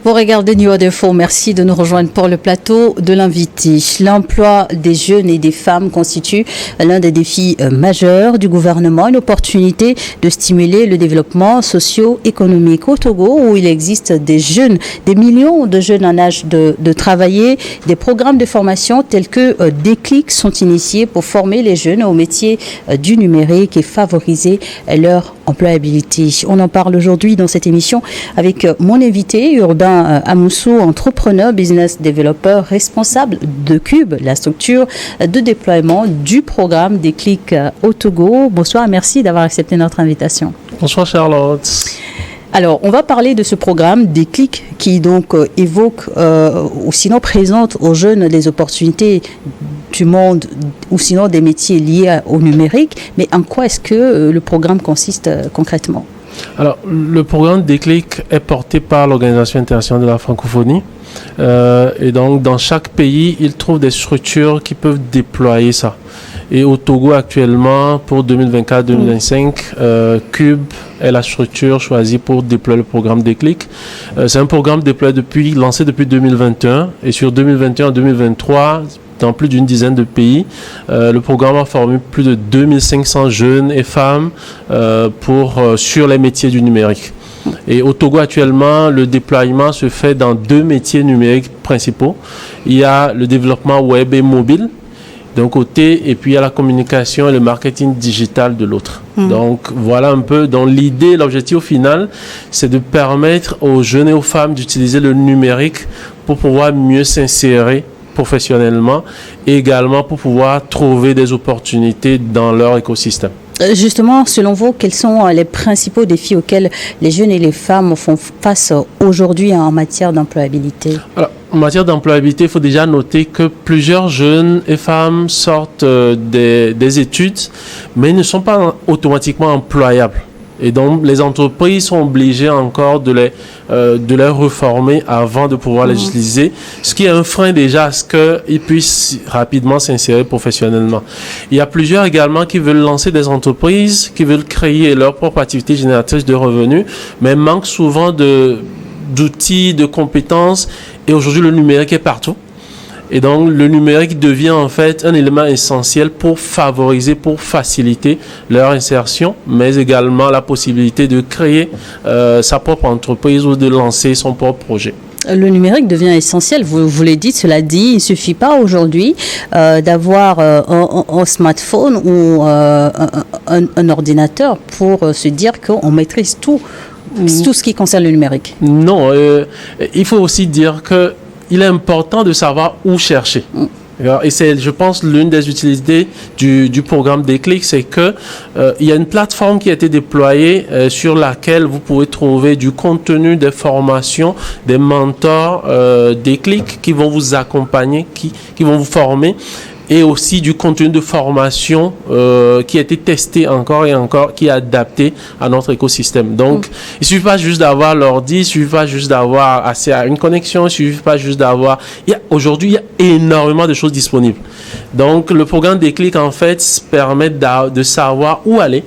Vous regardez New World Info, merci de nous rejoindre pour le plateau de l'invité. L'emploi des jeunes et des femmes constitue l'un des défis majeurs du gouvernement, une opportunité de stimuler le développement socio-économique. Au Togo, où il existe des jeunes, des millions de jeunes en âge de travailler, des programmes de formation tels que Déclic sont initiés pour former les jeunes au métier du numérique et favoriser leur employabilité. On en parle aujourd'hui dans cette émission avec mon invité, Urbain Amoussou, entrepreneur, business developer, responsable de Cube, la structure de déploiement du programme Déclic au Togo. Bonsoir et merci d'avoir accepté notre invitation. Bonsoir Charlotte. Alors, on va parler de ce programme Déclic qui donc évoque ou sinon présente aux jeunes des opportunités du monde ou sinon des métiers liés au numérique. Mais en quoi est-ce que le programme consiste concrètement ? Alors, le programme Déclic est porté par l'Organisation internationale de la francophonie. Et donc, dans chaque pays, ils trouvent des structures qui peuvent déployer ça. Et au Togo, actuellement, pour 2024-2025, Cube est la structure choisie pour déployer le programme Déclic. C'est un programme lancé depuis 2021. Et sur 2021-2023, dans plus d'une dizaine de pays, le programme a formé plus de 2500 jeunes et femmes sur les métiers du numérique. Et au Togo, actuellement, le déploiement se fait dans 2 métiers numériques principaux. Il y a le développement web et mobile d'un côté, et puis il y a la communication et le marketing digital de l'autre. Donc voilà un peu, dans l'idée, l'objectif final, c'est de permettre aux jeunes et aux femmes d'utiliser le numérique pour pouvoir mieux s'insérer professionnellement et également pour pouvoir trouver des opportunités dans leur écosystème. Justement, selon vous, quels sont les principaux défis auxquels les jeunes et les femmes font face aujourd'hui en matière d'employabilité ? Alors, en matière d'employabilité, il faut déjà noter que plusieurs jeunes et femmes sortent des études, mais ne sont pas automatiquement employables. Et donc, les entreprises sont obligées encore de les reformer avant de pouvoir les utiliser, ce qui est un frein déjà à ce qu'ils puissent rapidement s'insérer professionnellement. Il y a plusieurs également qui veulent lancer des entreprises, qui veulent créer leur propre activité génératrice de revenus, mais manquent souvent d'outils, de compétences. Et aujourd'hui, le numérique est partout. Et donc, le numérique devient en fait un élément essentiel pour favoriser, pour faciliter leur insertion, mais également la possibilité de créer sa propre entreprise ou de lancer son propre projet. Le numérique devient essentiel, vous l'avez dit, cela dit, il ne suffit pas aujourd'hui d'avoir un smartphone ou un ordinateur pour se dire qu'on maîtrise tout ce qui concerne le numérique. Non, il faut aussi dire que il est important de savoir où chercher. Et c'est, je pense, l'une des utilités du programme Déclic, c'est que il y a une plateforme qui a été déployée sur laquelle vous pouvez trouver du contenu, des formations, des mentors Déclic qui vont vous accompagner, qui vont vous former, et aussi du contenu de formation qui a été testé encore et encore, qui est adapté à notre écosystème. Donc, il ne suffit pas juste d'avoir l'ordi, il ne suffit pas juste d'avoir accès à une connexion, il ne suffit pas juste d'avoir... Aujourd'hui, il y a énormément de choses disponibles. Donc, le programme Déclic, en fait, permet de savoir où aller,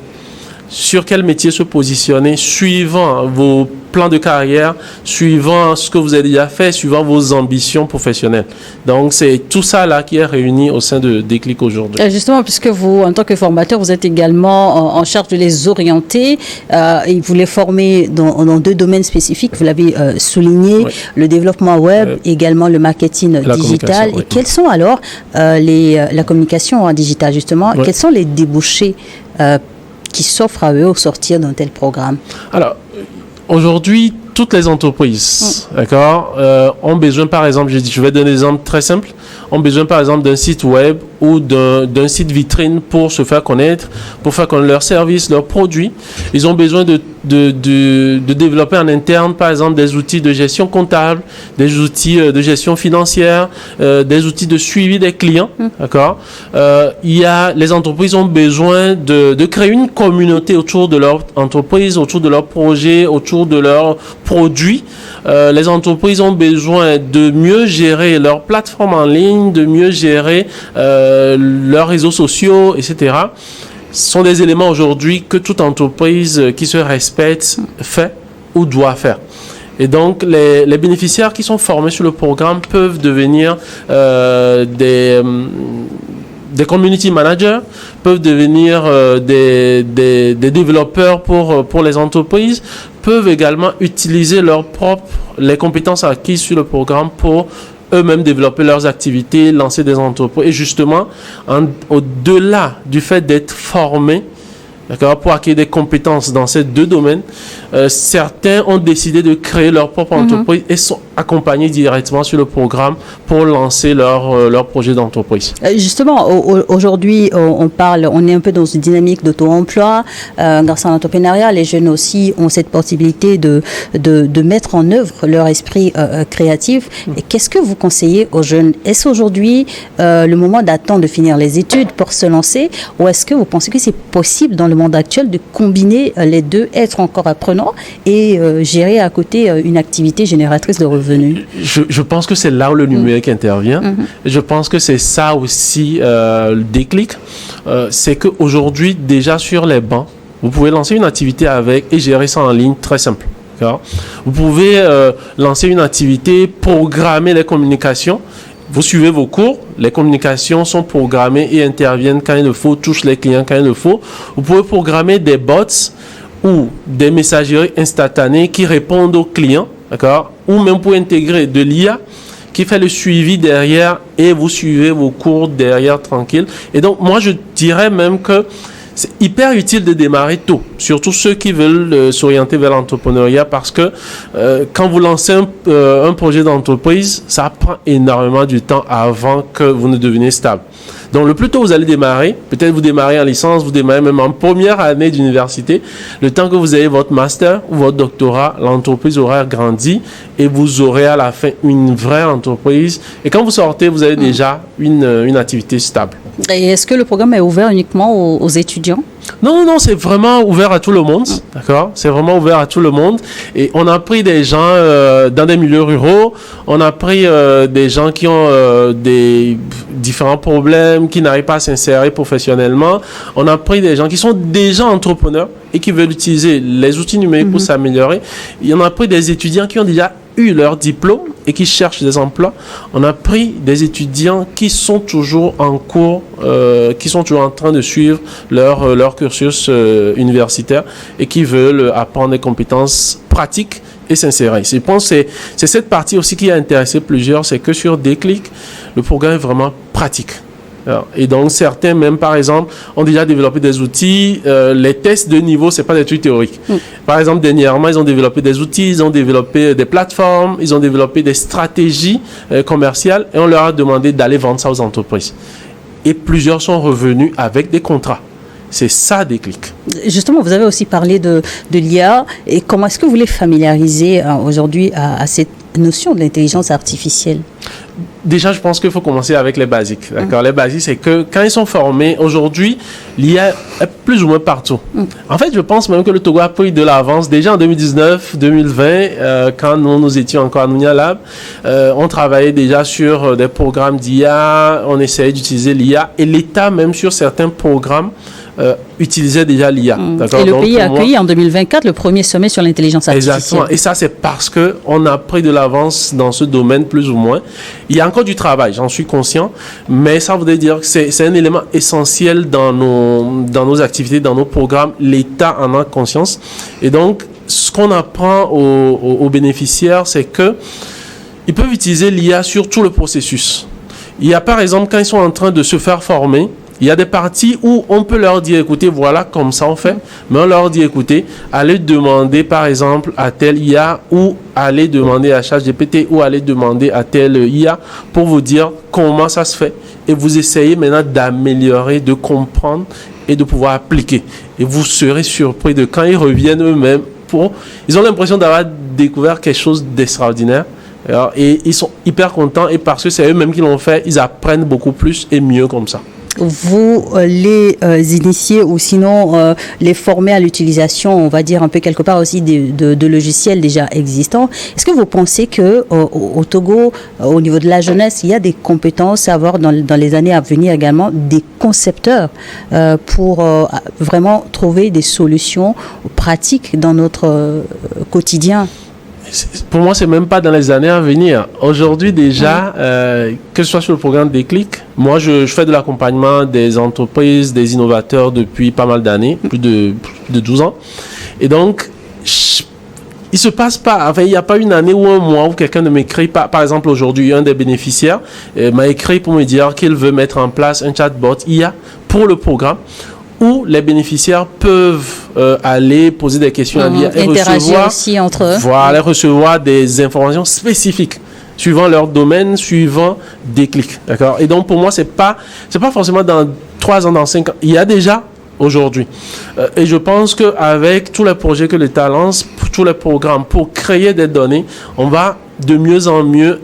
sur quel métier se positionner, suivant vos plans de carrière, suivant ce que vous avez déjà fait, suivant vos ambitions professionnelles. Donc, c'est tout ça là qui est réuni au sein de Déclic aujourd'hui. Justement, puisque vous, en tant que formateur, vous êtes également en charge de les orienter et vous les formez dans 2 domaines spécifiques. Vous l'avez souligné, le développement web, également le marketing digital. Et quels sont alors la communication en digital, justement, quels sont les débouchés qui s'offrent à eux au sortir d'un tel programme? Alors, aujourd'hui, toutes les entreprises, d'accord, ont besoin, par exemple, je vais donner un exemple très simple, ont besoin, par exemple, d'un site web ou d'un site vitrine pour se faire connaître, pour faire connaître leurs services, leurs produits. Ils ont besoin de développer en interne, par exemple, des outils de gestion comptable, des outils de gestion financière, des outils de suivi des clients, d'accord. Les entreprises ont besoin de créer une communauté autour de leur entreprise, autour de leurs projets, autour de leurs produits. Les entreprises ont besoin de mieux gérer leur plateforme en ligne, de mieux gérer leurs réseaux sociaux, etc. Ce sont des éléments aujourd'hui que toute entreprise qui se respecte fait ou doit faire. Et donc, les bénéficiaires qui sont formés sur le programme peuvent devenir des community managers, peuvent devenir des développeurs pour les entreprises, peuvent également utiliser les compétences acquises sur le programme pour eux-mêmes développer leurs activités, lancer des entreprises. Et justement, au-delà du fait d'être formés, d'accord, pour acquérir des compétences dans ces deux domaines, certains ont décidé de créer leur propre entreprise et sont accompagnés directement sur le programme pour lancer leur projet d'entreprise. Justement, aujourd'hui, on est un peu dans une dynamique d'auto-emploi. Grâce à l'entrepreneuriat, les jeunes aussi ont cette possibilité de mettre en œuvre leur esprit créatif. Et qu'est-ce que vous conseillez aux jeunes? Est-ce aujourd'hui le moment d'attendre de finir les études pour se lancer, ou est-ce que vous pensez que c'est possible dans le monde actuel de combiner les deux, être encore apprenant et gérer à côté une activité génératrice de revenus? Je pense que c'est là où le numérique intervient. Je pense que c'est ça aussi le déclic. C'est qu'aujourd'hui, déjà sur les bancs, vous pouvez lancer une activité avec et gérer ça en ligne très simple. D'accord? Vous pouvez lancer une activité, programmer les communications. Vous suivez vos cours, les communications sont programmées et interviennent quand il le faut, touchent les clients quand il le faut. Vous pouvez programmer des bots ou des messageries instantanées qui répondent aux clients, d'accord? Ou même pour intégrer de l'IA qui fait le suivi derrière et vous suivez vos cours derrière tranquille. Et donc, moi, je dirais même que c'est hyper utile de démarrer tôt, surtout ceux qui veulent s'orienter vers l'entrepreneuriat, parce que quand vous lancez un projet d'entreprise, ça prend énormément du temps avant que vous ne deveniez stable. Donc, le plus tôt vous allez démarrer, peut-être vous démarrez en licence, vous démarrez même en première année d'université, le temps que vous ayez votre master ou votre doctorat, l'entreprise aura grandi et vous aurez à la fin une vraie entreprise. Et quand vous sortez, vous avez déjà une activité stable. Et est-ce que le programme est ouvert uniquement aux étudiants? Non, c'est vraiment ouvert à tout le monde, d'accord? C'est vraiment ouvert à tout le monde. Et on a pris des gens dans des milieux ruraux, on a pris des gens qui ont des différents problèmes, qui n'arrivent pas à s'insérer professionnellement. On a pris des gens qui sont déjà entrepreneurs et qui veulent utiliser les outils numériques pour s'améliorer. Il y en a pris des étudiants qui ont déjà eu leur diplôme et qui cherchent des emplois. On a pris des étudiants qui sont toujours en cours, qui sont toujours en train de suivre leur cursus universitaire et qui veulent apprendre des compétences pratiques et s'insérer. Je pense que c'est cette partie aussi qui a intéressé plusieurs, c'est que sur Déclic, le programme est vraiment pratique. Et donc, certains, même par exemple, ont déjà développé des outils. Les tests de niveau, ce n'est pas des trucs théoriques. Par exemple, dernièrement, ils ont développé des outils, ils ont développé des plateformes, ils ont développé des stratégies commerciales et on leur a demandé d'aller vendre ça aux entreprises. Et plusieurs sont revenus avec des contrats. C'est ça, Déclic. Justement, vous avez aussi parlé de l'IA. Et comment est-ce que vous les familiarisez aujourd'hui à cette notion de l'intelligence artificielle? Déjà, je pense qu'il faut commencer avec les basiques. D'accord? Les basiques, c'est que quand ils sont formés, aujourd'hui, l'IA est plus ou moins partout. En fait, je pense même que le Togo a pris de l'avance. Déjà en 2019, 2020, quand nous étions encore à Nounia Lab, on travaillait déjà sur des programmes d'IA, on essayait d'utiliser l'IA et l'État, même sur certains programmes, utilisait déjà l'IA. Et le pays a accueilli en 2024 le premier sommet sur l'intelligence artificielle. Exactement. Et ça, c'est parce qu'on a pris de l'avance dans ce domaine, plus ou moins. Il y a encore du travail, j'en suis conscient, mais ça voudrait dire que c'est un élément essentiel dans nos activités, dans nos programmes. L'État en a conscience. Et donc, ce qu'on apprend aux bénéficiaires, c'est qu'ils peuvent utiliser l'IA sur tout le processus. Il y a par exemple, quand ils sont en train de se faire former, il y a des parties où on peut leur dire, écoutez, voilà, comme ça on fait. Mais on leur dit, écoutez, allez demander par exemple à tel IA ou allez demander à ChatGPT ou allez demander à tel IA pour vous dire comment ça se fait. Et vous essayez maintenant d'améliorer, de comprendre et de pouvoir appliquer. Et vous serez surpris de quand ils reviennent eux-mêmes. Ils ont l'impression d'avoir découvert quelque chose d'extraordinaire. Et ils sont hyper contents et parce que c'est eux-mêmes qui l'ont fait, ils apprennent beaucoup plus et mieux comme ça. Vous les initiez ou sinon les former à l'utilisation, on va dire un peu quelque part aussi de logiciels déjà existants. Est-ce que vous pensez que au Togo, au niveau de la jeunesse, il y a des compétences à avoir dans les années à venir également, des concepteurs pour vraiment trouver des solutions pratiques dans notre quotidien? Pour moi, c'est même pas dans les années à venir. Aujourd'hui, déjà, que ce soit sur le programme Déclic, moi, je fais de l'accompagnement des entreprises, des innovateurs depuis pas mal d'années, plus de 12 ans. Et donc, il se passe pas, enfin, il n'y a pas une année ou un mois où quelqu'un ne m'écrit pas. Par exemple, aujourd'hui, un des bénéficiaires m'a écrit pour me dire qu'il veut mettre en place un chatbot IA pour le programme, où les bénéficiaires peuvent aller poser des questions à l'IA et interagir aussi entre eux. Voilà, recevoir des informations spécifiques suivant leur domaine, suivant Déclic. D'accord? Et donc, pour moi, c'est pas forcément dans 3 ans, dans 5 ans. Il y a déjà aujourd'hui. Et je pense qu'avec tous les projets que l'État lance, tous les programmes pour créer des données, on va de mieux en mieux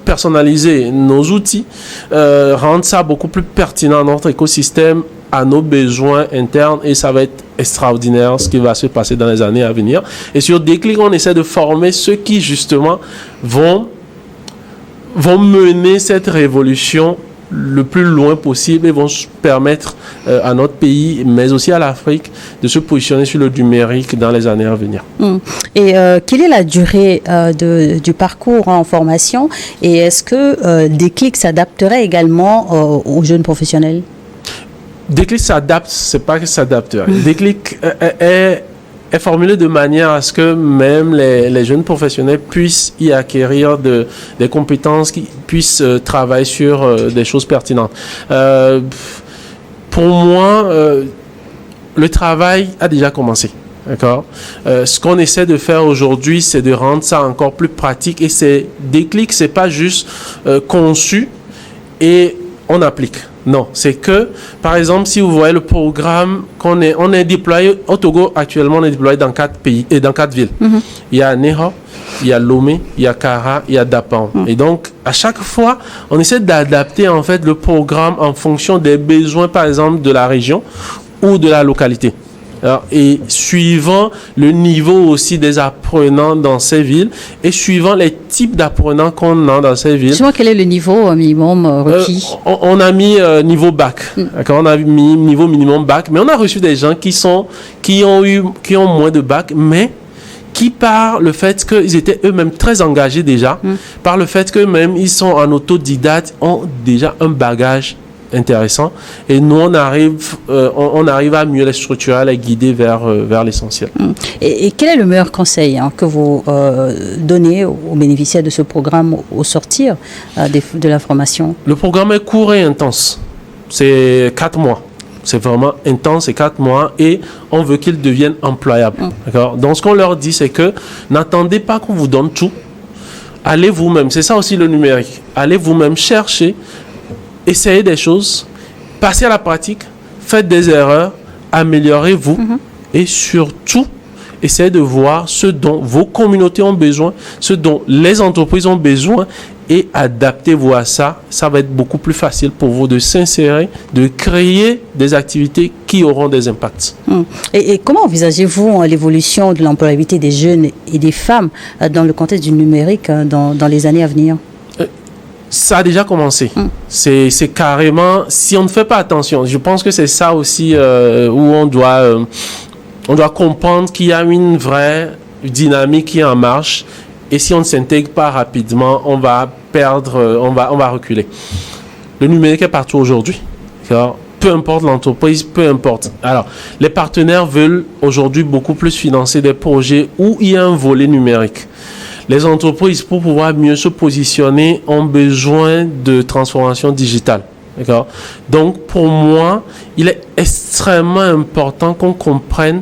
personnaliser nos outils, rendre ça beaucoup plus pertinent à notre écosystème, à nos besoins internes, et ça va être extraordinaire ce qui va se passer dans les années à venir. Et sur Déclic, on essaie de former ceux qui justement vont mener cette révolution le plus loin possible et vont permettre à notre pays, mais aussi à l'Afrique, de se positionner sur le numérique dans les années à venir. Et quelle est la durée du parcours en formation, et est-ce que Déclic s'adapterait également aux jeunes professionnels? Déclic s'adapte, c'est pas que s'adapterait. Déclic est formulé de manière à ce que même les jeunes professionnels puissent y acquérir des compétences, qui puissent travailler sur des choses pertinentes. Pour moi, le travail a déjà commencé. D'accord? Ce qu'on essaie de faire aujourd'hui, c'est de rendre ça encore plus pratique, et Déclic, c'est pas juste conçu et on applique. Non, c'est que, par exemple, si vous voyez le programme on est déployé au Togo actuellement, on est déployé dans 4 pays et dans 4 villes. Il y a Neho, il y a Lomé, il y a Kara, il y a Dapan. Et donc, à chaque fois, on essaie d'adapter en fait le programme en fonction des besoins, par exemple, de la région ou de la localité. Alors, et suivant le niveau aussi des apprenants dans ces villes et suivant les types d'apprenants qu'on a dans ces villes. Dis-moi, quel est le niveau minimum requis? On a mis niveau bac. D'accord, on a mis niveau minimum bac, mais on a reçu des gens qui ont moins de bac, mais qui, par le fait qu'ils étaient eux-mêmes très engagés déjà, par le fait qu'eux-mêmes ils sont en autodidacte, ont déjà un bagage intéressant, et nous on arrive à mieux les structurer, à les guider vers l'essentiel. Et quel est le meilleur conseil que vous donnez aux bénéficiaires de ce programme au sortir de la formation? Le programme est court et intense, c'est 4 mois. C'est vraiment intense, c'est 4 mois, et on veut qu'ils deviennent employables. D'accord? Donc ce qu'on leur dit, c'est que n'attendez pas qu'on vous donne tout, allez vous-même, c'est ça aussi le numérique, allez vous-même chercher, essayez des choses, passez à la pratique, faites des erreurs, améliorez-vous, et surtout, essayez de voir ce dont vos communautés ont besoin, ce dont les entreprises ont besoin, et adaptez-vous à ça. Ça va être beaucoup plus facile pour vous de s'insérer, de créer des activités qui auront des impacts. Et comment envisagez-vous l'évolution de l'employabilité des jeunes et des femmes dans le contexte du numérique dans les années à venir? Ça a déjà commencé. C'est carrément, si on ne fait pas attention, je pense que c'est ça aussi où on doit comprendre qu'il y a une vraie dynamique qui est en marche, et si on ne s'intègre pas rapidement, on va perdre, on va reculer. Le numérique est partout aujourd'hui. Peu importe l'entreprise, peu importe. Alors, les partenaires veulent aujourd'hui beaucoup plus financer des projets où il y a un volet numérique. Les entreprises, pour pouvoir mieux se positionner, ont besoin de transformation digitale. D'accord? Donc, pour moi, il est extrêmement important qu'on comprenne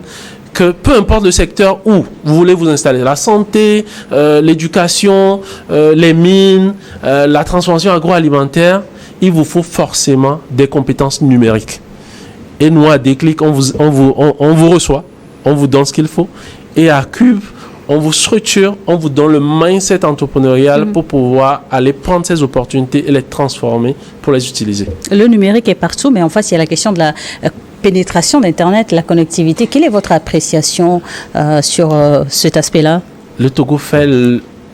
que peu importe le secteur où vous voulez vous installer, la santé, l'éducation, les mines, la transformation agroalimentaire, il vous faut forcément des compétences numériques. Et nous, à Déclic, on vous reçoit, on vous donne ce qu'il faut, et à Cube, on vous structure, on vous donne le mindset entrepreneurial pour pouvoir aller prendre ces opportunités et les transformer pour les utiliser. Le numérique est partout, mais en face, il y a la question de la pénétration d'Internet, la connectivité. Quelle est votre appréciation sur cet aspect-là? Le Togo fait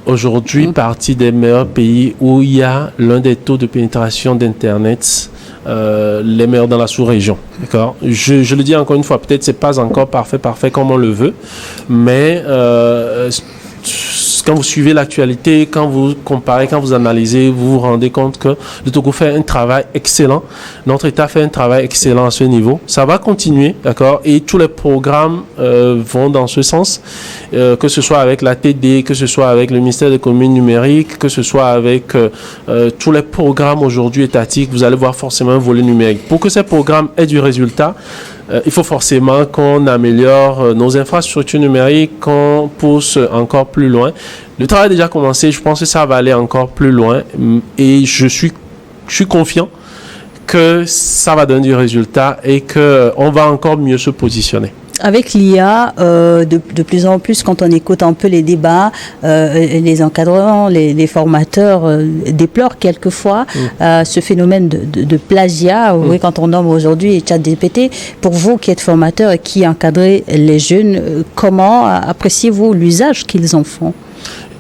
aujourd'hui partie des meilleurs pays où il y a l'un des taux de pénétration d'Internet les meilleurs dans la sous-région. D'accord? Je le dis encore une fois, peut-être c'est pas encore parfait comme on le veut, mais quand vous suivez l'actualité, quand vous comparez, quand vous analysez, vous vous rendez compte que le Togo fait un travail excellent. Notre État fait un travail excellent à ce niveau. Ça va continuer, d'accord? Et tous les programmes vont dans ce sens, que ce soit avec la TD, que ce soit avec le ministère de l'économie numérique, que ce soit avec tous les programmes aujourd'hui étatiques, vous allez voir forcément un volet numérique. Pour que ces programmes aient du résultat, il faut forcément qu'on améliore nos infrastructures numériques, qu'on pousse encore plus loin. Le travail a déjà commencé, je pense que ça va aller encore plus loin et je suis confiant que ça va donner du résultat et qu'on va encore mieux se positionner. Avec l'IA, de plus en plus, quand on écoute un peu les débats, les encadrants, les formateurs déplorent quelquefois ce phénomène de plagiat. Oui, quand on nomme aujourd'hui ChatGPT, pour vous qui êtes formateur et qui encadrez les jeunes, comment appréciez-vous l'usage qu'ils en font?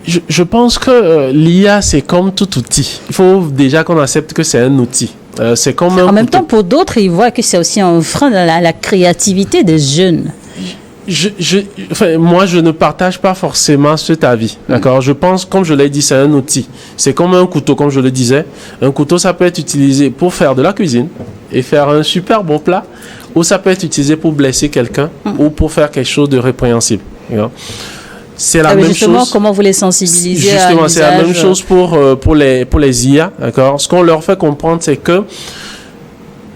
Je pense que l'IA, c'est comme tout outil. Il faut déjà qu'on accepte que c'est un outil. C'est comme un en même temps, pour d'autres, ils voient que c'est aussi un frein à la créativité des jeunes. Moi, je ne partage pas forcément cet avis. D'accord? Je pense, comme je l'ai dit, c'est un outil. C'est comme un couteau, comme je le disais. Un couteau, ça peut être utilisé pour faire de la cuisine et faire un super bon plat, ou ça peut être utilisé pour blesser quelqu'un ou pour faire quelque chose de répréhensible. D'accord? C'est la même chose. Comment vous les sensibilisez? Justement, c'est la même chose pour les IA, d'accord? Ce qu'on leur fait comprendre, c'est que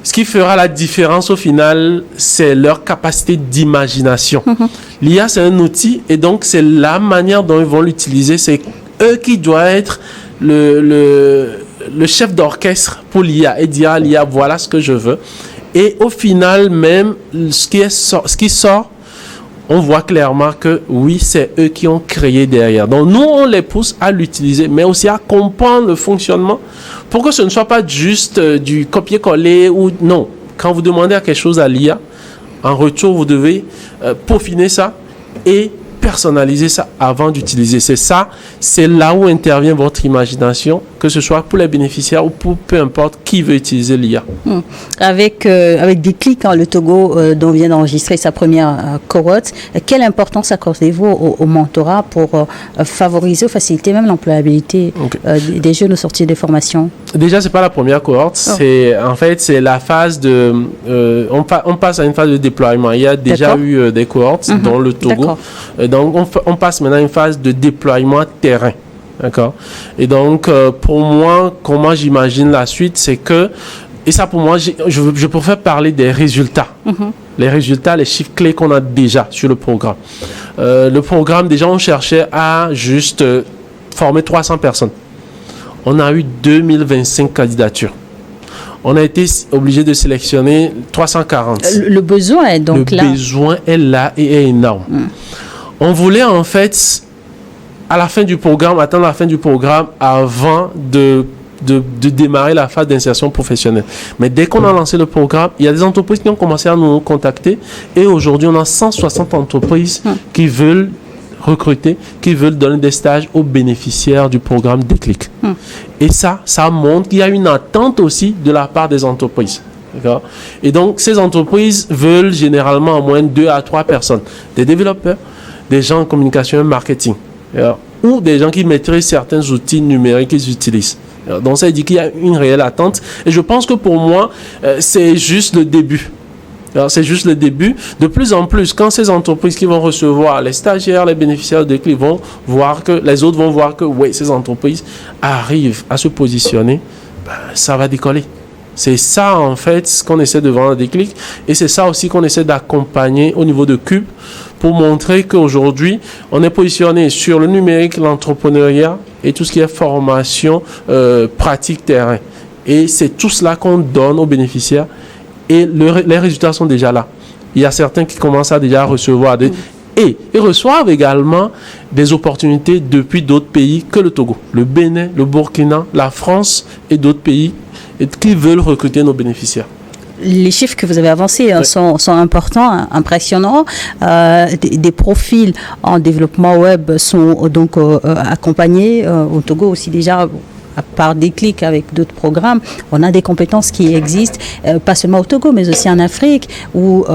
ce qui fera la différence au final, c'est leur capacité d'imagination. L'IA, c'est un outil et donc c'est la manière dont ils vont l'utiliser. C'est eux qui doivent être le chef d'orchestre pour l'IA et dire à l'IA, voilà ce que je veux. Et au final, même, ce qui sort, on voit clairement que oui, c'est eux qui ont créé derrière. Donc nous, on les pousse à l'utiliser, mais aussi à comprendre le fonctionnement pour que ce ne soit pas juste du copier-coller ou non. Quand vous demandez quelque chose à l'IA, en retour, vous devez peaufiner ça et personnaliser ça avant d'utiliser. C'est là où intervient votre imagination, que ce soit pour les bénéficiaires ou pour peu importe qui veut utiliser l'IA. Avec Déclic, le Togo dont vient d'enregistrer sa première cohorte, quelle importance accordez-vous au mentorat pour favoriser ou faciliter même l'employabilité des jeunes au sortir des formations? Déjà, c'est pas la première cohorte. C'est la phase de... on passe à une phase de déploiement. Il y a déjà eu des cohortes dans le Togo. Donc, on passe maintenant à une phase de déploiement terrain. D'accord? Et donc, pour moi, comment j'imagine la suite, c'est que... Et ça, pour moi, je préfère parler des résultats. Les résultats, les chiffres clés qu'on a déjà sur le programme. Le programme, déjà, on cherchait à juste former 300 personnes. On a eu 2025 candidatures. On a été obligé de sélectionner 340. Le besoin est donc là. Le besoin est là et est énorme. On voulait en fait, à la fin du programme, attendre la fin du programme avant de démarrer la phase d'insertion professionnelle. Mais dès qu'on a lancé le programme, il y a des entreprises qui ont commencé à nous contacter et aujourd'hui, on a 160 entreprises qui veulent recruter, qui veulent donner des stages aux bénéficiaires du programme Déclic. Et ça montre qu'il y a une attente aussi de la part des entreprises. D'accord? Et donc, ces entreprises veulent généralement au moins 2 à 3 personnes, des développeurs, des gens en communication et marketing, ou des gens qui maîtrisent certains outils numériques qu'ils utilisent. Donc, ça dit qu'il y a une réelle attente. Et je pense que pour moi, c'est juste le début. C'est juste le début. De plus en plus, quand ces entreprises qui vont recevoir les stagiaires, les bénéficiaires de Déclic vont voir que, les autres vont voir que, oui, ces entreprises arrivent à se positionner, ça va décoller. C'est ça, en fait, ce qu'on essaie de vendre à Déclic. Et c'est ça aussi qu'on essaie d'accompagner au niveau de Cube pour montrer qu'aujourd'hui, on est positionné sur le numérique, l'entrepreneuriat et tout ce qui est formation, pratique, terrain. Et c'est tout cela qu'on donne aux bénéficiaires. Et les résultats sont déjà là. Il y a certains qui commencent à déjà recevoir et ils reçoivent également des opportunités depuis d'autres pays que le Togo. Le Bénin, le Burkina, la France et d'autres pays qui veulent recruter nos bénéficiaires. Les chiffres que vous avez avancés sont importants, impressionnants. Des profils en développement web sont donc accompagnés au Togo aussi déjà. part Déclic avec d'autres programmes, on a des compétences qui existent, pas seulement au Togo, mais aussi en Afrique, où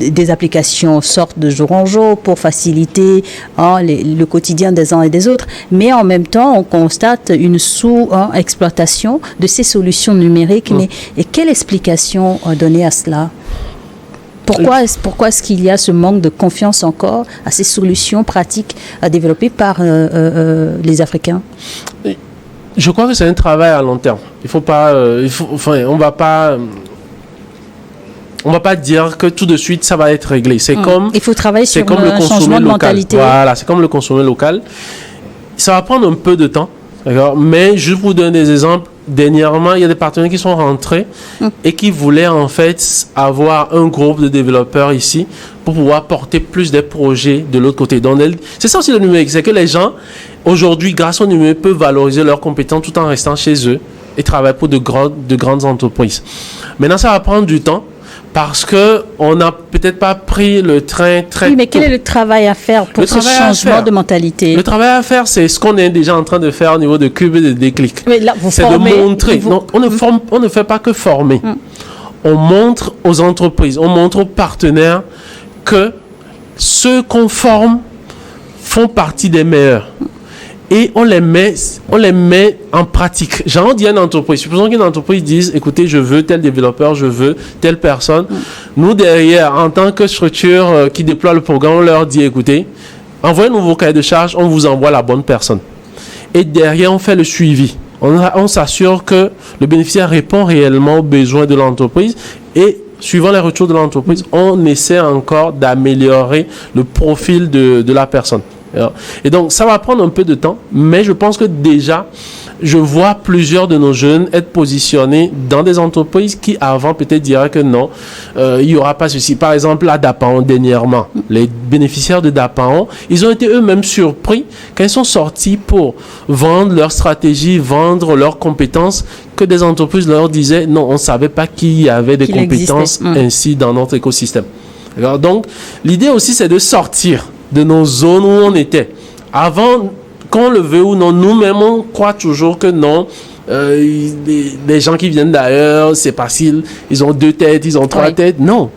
des applications sortent de jour en jour pour faciliter le quotidien des uns et des autres. Mais en même temps, on constate une sous-exploitation de ces solutions numériques. Mais et quelle explication donner à cela? Pourquoi est-ce qu'il y a ce manque de confiance encore à ces solutions pratiques développées par les Africains? Je crois que c'est un travail à long terme. On va pas dire que tout de suite ça va être réglé. Il faut travailler sur un changement de mentalité. Voilà, c'est comme le consommer local. Ça va prendre un peu de temps, d'accord. Mais je vous donne des exemples. Dernièrement, il y a des partenaires qui sont rentrés et qui voulaient en fait avoir un groupe de développeurs ici pour pouvoir porter plus des projets de l'autre côté. Donc, c'est ça aussi le numérique, c'est que les gens, aujourd'hui, grâce au numérique, peuvent valoriser leurs compétences tout en restant chez eux et travailler pour de grandes entreprises. Maintenant, ça va prendre du temps parce qu'on n'a peut-être pas pris le train très tôt. Oui, mais quel est le travail à faire pour ce changement de mentalité? Le travail à faire, c'est ce qu'on est déjà en train de faire au niveau de Cube et de Déclic. C'est de montrer. Non, on ne fait pas que former. On montre aux entreprises, on montre aux partenaires que ceux qu'on forme font partie des meilleurs. Et on les met en pratique. J'en dis à une entreprise. Supposons qu'une entreprise dise, écoutez, je veux tel développeur, je veux telle personne. Nous, derrière, en tant que structure qui déploie le programme, on leur dit, écoutez, envoyez-nous vos cahiers de charges, on vous envoie la bonne personne. Et derrière, on fait le suivi. On s'assure que le bénéficiaire répond réellement aux besoins de l'entreprise et suivant les retours de l'entreprise, on essaie encore d'améliorer le profil de la personne. Et donc, ça va prendre un peu de temps, mais je pense que déjà, je vois plusieurs de nos jeunes être positionnés dans des entreprises qui, avant, peut-être diraient que non, il n'y aura pas ceci. Par exemple, la DAPAON, dernièrement, les bénéficiaires de DAPAON, ils ont été eux-mêmes surpris quand ils sont sortis pour vendre leur stratégie, vendre leurs compétences, que des entreprises leur disaient non, on ne savait pas qu'il y avait des compétences ainsi dans notre écosystème. Alors, donc, l'idée aussi, c'est de sortir de nos zones où on était. Avant, qu'on le veut ou non, nous-mêmes, on croit toujours que non, les gens qui viennent d'ailleurs, c'est facile, ils ont 2 têtes, ils ont 3 têtes. Non,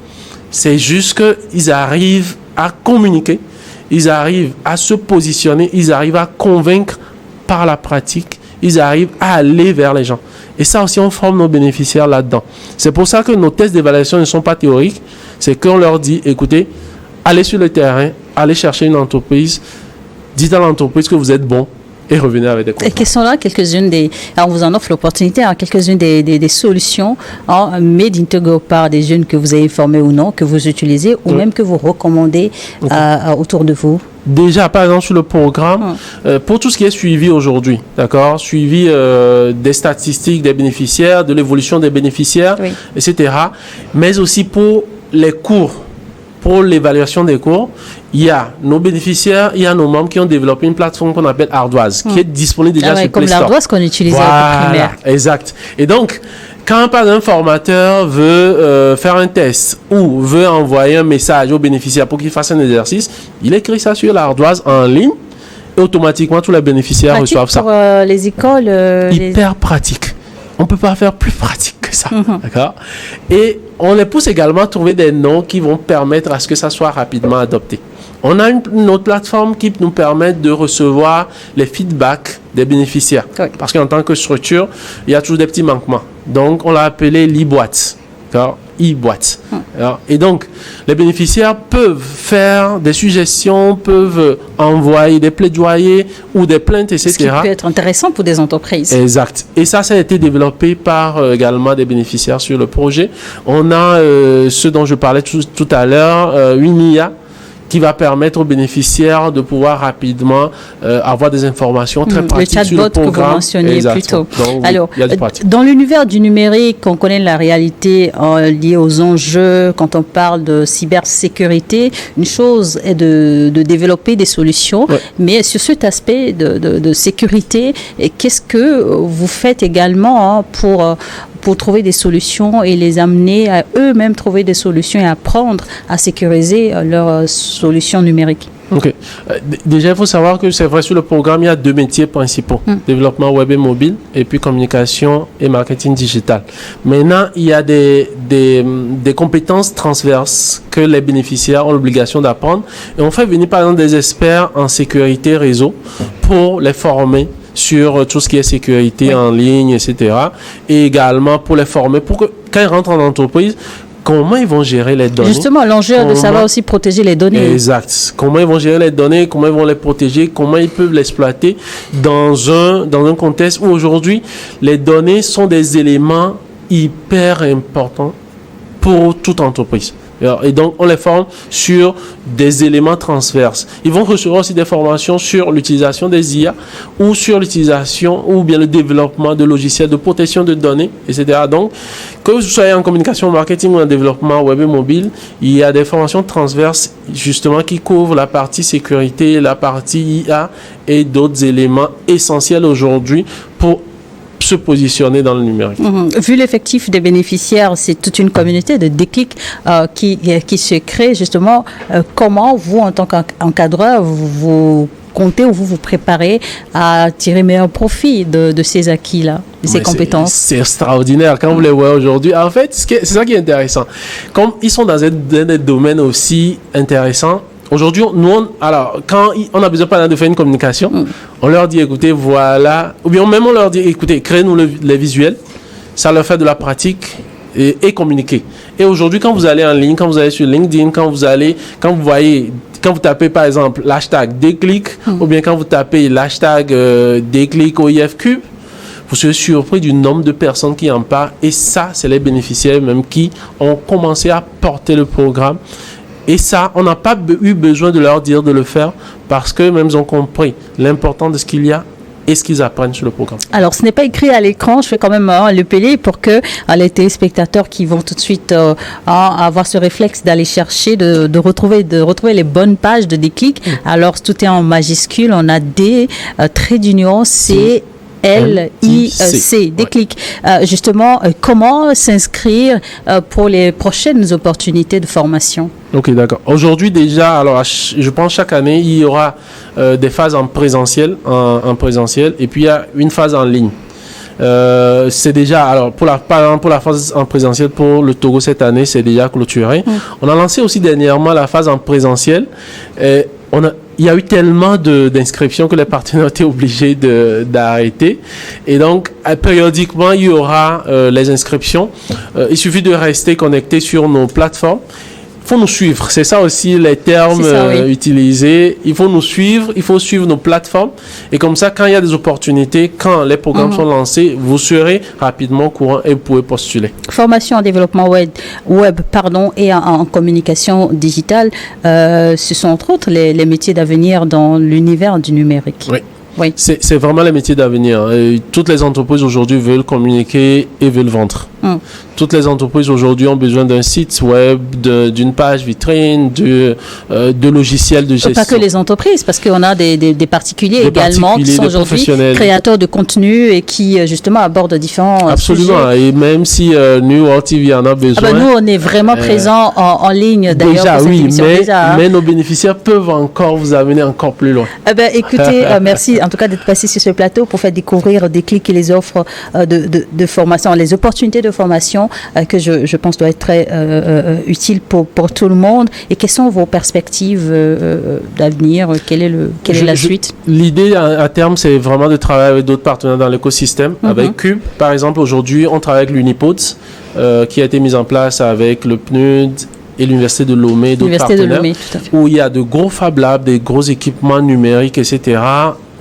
c'est juste qu'ils arrivent à communiquer, ils arrivent à se positionner, ils arrivent à convaincre par la pratique, ils arrivent à aller vers les gens. Et ça aussi, on forme nos bénéficiaires là-dedans. C'est pour ça que nos tests d'évaluation ne sont pas théoriques, c'est qu'on leur dit, écoutez, allez sur le terrain, allez chercher une entreprise, dites à l'entreprise que vous êtes bon et revenez avec des contrats. Et quelles sont là quelques-unes des... Alors, on vous en offre l'opportunité, quelques-unes des solutions made in Togo par des jeunes que vous avez formés ou non, que vous utilisez ou même que vous recommandez autour de vous. Déjà, par exemple, sur le programme, pour tout ce qui est suivi aujourd'hui, d'accord, suivi des statistiques des bénéficiaires, de l'évolution des bénéficiaires, etc., mais aussi pour les cours. Pour l'évaluation des cours, il y a nos bénéficiaires, il y a nos membres qui ont développé une plateforme qu'on appelle Ardoise, qui est disponible déjà sur Play Store. Comme l'Ardoise qu'on utilisait au primaire. Exact. Et donc, quand par exemple un formateur veut faire un test ou veut envoyer un message aux bénéficiaires pour qu'il fasse un exercice, il écrit ça sur l'Ardoise en ligne et automatiquement tous les bénéficiaires reçoivent ça. Pour les écoles. Hyper pratique. On ne peut pas faire plus pratique que ça. D'accord? Et on les pousse également à trouver des noms qui vont permettre à ce que ça soit rapidement adopté. On a une autre plateforme qui nous permet de recevoir les feedbacks des bénéficiaires. Oui. Parce qu'en tant que structure, il y a toujours des petits manquements. Donc, on l'a appelé l'e-boîte. E-boîte. Et donc, les bénéficiaires peuvent faire des suggestions, peuvent envoyer des plaidoyers ou des plaintes, etc. Ce qui peut être intéressant pour des entreprises. Exact. Et ça a été développé par également des bénéficiaires sur le projet. On a ce dont je parlais tout à l'heure, une IA qui va permettre aux bénéficiaires de pouvoir rapidement avoir des informations très pratiques sur le programme. Le chatbot que vous mentionniez plus tôt. Donc, alors, dans l'univers du numérique, on connaît la réalité liée aux enjeux. Quand on parle de cybersécurité, une chose est de développer des solutions, mais sur cet aspect de sécurité, qu'est-ce que vous faites également pour trouver des solutions et les amener à eux-mêmes trouver des solutions et apprendre à sécuriser leurs solutions numériques? Ok. Déjà, il faut savoir que c'est vrai, sur le programme, il y a 2 métiers principaux. Développement web et mobile, et puis communication et marketing digital. Maintenant, il y a des compétences transverses que les bénéficiaires ont l'obligation d'apprendre. Et on fait venir, par exemple, des experts en sécurité réseau pour les former sur tout ce qui est sécurité en ligne, etc. Et également pour les former, pour que quand ils rentrent en entreprise, comment ils vont gérer les données. Justement, l'enjeu de savoir aussi protéger les données. Exact. Comment ils vont gérer les données, comment ils vont les protéger, comment ils peuvent l'exploiter dans un contexte où aujourd'hui, les données sont des éléments hyper importants pour toute entreprise. Et donc, on les forme sur des éléments transverses. Ils vont recevoir aussi des formations sur l'utilisation des IA ou sur l'utilisation ou bien le développement de logiciels de protection de données, etc. Donc, que vous soyez en communication marketing ou en développement web et mobile, il y a des formations transverses justement qui couvrent la partie sécurité, la partie IA et d'autres éléments essentiels aujourd'hui pour se positionner dans le numérique. Vu l'effectif des bénéficiaires, c'est toute une communauté de déclic qui se crée justement. Comment vous, en tant qu'encadreur, vous comptez ou vous préparez à tirer meilleur profit de ces acquis-là, de ces compétences? C'est extraordinaire quand vous les voyez aujourd'hui. En fait, c'est ça qui est intéressant. Comme ils sont dans des domaines aussi intéressants, aujourd'hui, nous, alors, quand on a besoin par exemple de faire une communication, on leur dit, écoutez, voilà, ou bien même on leur dit, écoutez, créez-nous les visuels, ça leur fait de la pratique et communiquer. Et aujourd'hui, quand vous allez en ligne, quand vous allez sur LinkedIn, quand vous tapez par exemple l'hashtag déclic, ou bien quand vous tapez l'hashtag déclic OIF Cube, vous serez surpris du nombre de personnes qui en parlent. Et ça, c'est les bénéficiaires même qui ont commencé à porter le programme. Et ça, on n'a pas eu besoin de leur dire de le faire parce qu'eux-mêmes ont compris l'importance de ce qu'il y a et ce qu'ils apprennent sur le programme. Alors, ce n'est pas écrit à l'écran, je fais quand même le plaider pour que les téléspectateurs qui vont tout de suite avoir ce réflexe d'aller chercher, de retrouver les bonnes pages de déclic. Alors, tout est en majuscule, on a D, trait d'union, C, LIC, déclic. Justement, comment s'inscrire pour les prochaines opportunités de formation? Ok, d'accord. Aujourd'hui déjà, alors je pense chaque année, il y aura des phases en présentiel, et puis il y a une phase en ligne. C'est déjà, alors pour la phase en présentiel pour le Togo cette année, c'est déjà clôturé. On a lancé aussi dernièrement la phase en présentiel. Il y a eu tellement d'inscriptions que les partenaires étaient obligés d'arrêter. Et donc, périodiquement, il y aura les inscriptions. Il suffit de rester connecté sur nos plateformes. Il faut nous suivre. C'est ça aussi les termes utilisés. Il faut nous suivre. Il faut suivre nos plateformes. Et comme ça, quand il y a des opportunités, quand les programmes sont lancés, vous serez rapidement au courant et vous pouvez postuler. Formation en développement web et en communication digitale, ce sont entre autres les métiers d'avenir dans l'univers du numérique. Oui. C'est vraiment les métiers d'avenir. Toutes les entreprises aujourd'hui veulent communiquer et veulent vendre. Toutes les entreprises aujourd'hui ont besoin d'un site web, d'une page vitrine, de logiciels de gestion. Pas que les entreprises, parce qu'on a des particuliers également qui sont aujourd'hui créateurs de contenu et qui justement abordent différents Absolument. sujets. Et même si New World TV en a besoin. Nous, on est vraiment présents en ligne d'ailleurs. Déjà, oui, mais nos bénéficiaires peuvent encore vous amener encore plus loin. Écoutez, merci en tout cas d'être passé sur ce plateau pour faire découvrir Déclic et les offres de formation, les opportunités de formation que je pense doit être très utile pour tout le monde. Et quelles sont vos perspectives d'avenir? Quelle est la suite? L'idée à terme, c'est vraiment de travailler avec d'autres partenaires dans l'écosystème. Avec Cube, par exemple, aujourd'hui, on travaille avec l'Unipods qui a été mise en place avec le PNUD et l'Université de Lomé, d'autres partenaires, où il y a de gros Fab Labs, des gros équipements numériques, etc.,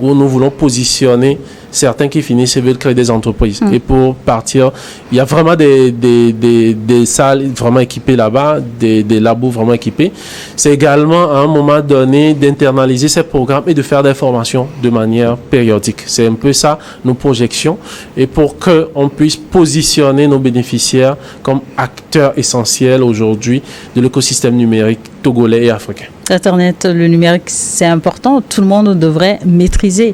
où nous voulons positionner certains qui finissent et veulent créer des entreprises. Et pour partir, il y a vraiment des salles vraiment équipées là-bas, des labos vraiment équipés. C'est également à un moment donné d'internaliser ces programmes et de faire des formations de manière périodique. C'est un peu ça, nos projections. Et pour qu'on puisse positionner nos bénéficiaires comme acteurs essentiels aujourd'hui de l'écosystème numérique togolais et africain. Internet, le numérique, c'est important. Tout le monde devrait maîtriser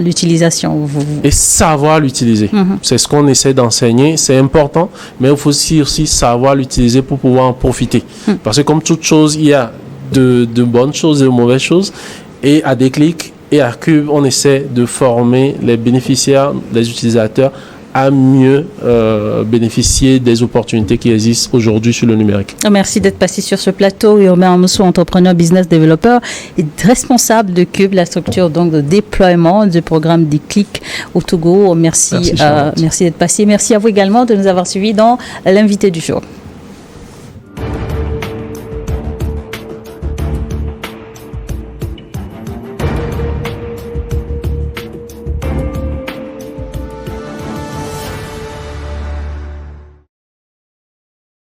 l'utilisation. Et savoir l'utiliser. C'est ce qu'on essaie d'enseigner. C'est important, mais il faut aussi savoir l'utiliser pour pouvoir en profiter. Parce que comme toute chose, il y a de bonnes choses et de mauvaises choses. Et à Déclic et à Cube, on essaie de former les bénéficiaires, les utilisateurs à mieux bénéficier des opportunités qui existent aujourd'hui sur le numérique. Merci d'être passé sur ce plateau. Urbain Amousou, entrepreneur, business développeur et responsable de Cube, la structure donc de déploiement du programme Déclic au Togo. Merci d'être passé. Merci à vous également de nous avoir suivis dans l'invité du jour.